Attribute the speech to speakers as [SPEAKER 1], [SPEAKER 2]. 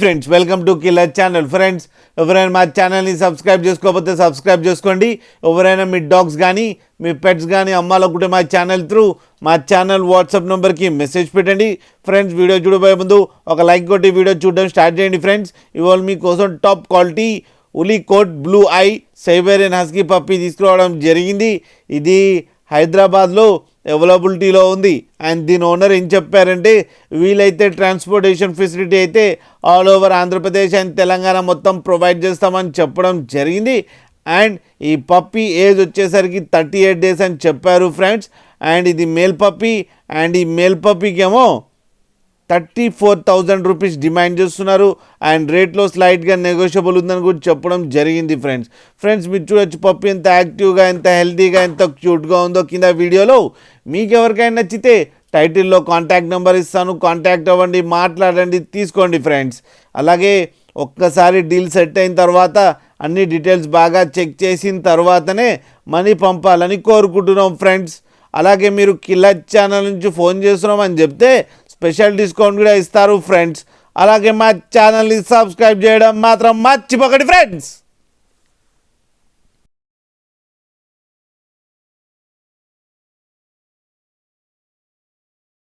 [SPEAKER 1] Friends, welcome to killer channel. Friends, ఎవరైనా మా ఛానల్ని సబ్స్క్రైబ్ చేసుకోకపోతే సబ్స్క్రైబ్ చేసుకోండి. ఎవరైనా మీ డాగ్స్ కానీ మీ పెట్స్ కానీ అమ్మాలనుకుంటే మా ఛానల్ త్రూ మా ఛానల్ వాట్సాప్ నెంబర్కి మెసేజ్ పెట్టండి. ఫ్రెండ్స్, వీడియో చూడబోయే ముందు ఒక లైక్ కొట్టి వీడియో చూడడం స్టార్ట్ చేయండి. ఫ్రెండ్స్, ఇవాళ మీకోసం top quality woolly coat blue eye Siberian husky puppy తీసుకురావడం జరిగింది. ఇది హైదరాబాద్లో అవైలబిలిటీలో ఉంది. అండ్ దీని ఓనర్ ఏం చెప్పారంటే, వీలైతే ట్రాన్స్పోర్టేషన్ ఫెసిలిటీ అయితే all over Andhra Pradesh and Telangana మొత్తం ప్రొవైడ్ చేస్తామని చెప్పడం జరిగింది. అండ్ ఈ పప్పీ ఏజ్ వచ్చేసరికి 38 days అని చెప్పారు ఫ్రెండ్స్. అండ్ ఇది మేల్ పప్పీ. అండ్ ఈ మేల్ పప్పీకి ఏమో 34,000 రూపీస్ డిమాండ్ చేస్తున్నారు. అండ్ రేట్లో స్లైట్గా నెగోషియబుల్ ఉందని కూడా చెప్పడం జరిగింది. ఫ్రెండ్స్ మీరు చూడొచ్చు పప్పీ ఎంత యాక్టివ్గా, ఎంత హెల్తీగా, ఎంత క్యూట్గా ఉందో కింద వీడియోలో. మీకు ఎవరికైనా నచ్చితే టైటిల్లో కాంటాక్ట్ నెంబర్ ఇస్తాను, కాంటాక్ట్ అవ్వండి, మాట్లాడండి, తీసుకోండి ఫ్రెండ్స్. అలాగే ఒక్కసారి డీల్ సెట్ అయిన తర్వాత అన్ని డీటెయిల్స్ బాగా చెక్ చేసిన తర్వాతనే మనీ పంపాలని కోరుకుంటున్నాం ఫ్రెండ్స్. అలాగే మీరు కిల్లర్ ఛానల్ నుంచి ఫోన్ చేస్తున్నామని చెప్తే స్పెషల్ డిస్కౌంట్ కూడా ఇస్తారు ఫ్రెండ్స్. అలాగే మా ఛానల్ని సబ్స్క్రైబ్ చేయడం మాత్రం మర్చిపోకండి ఫ్రెండ్స్.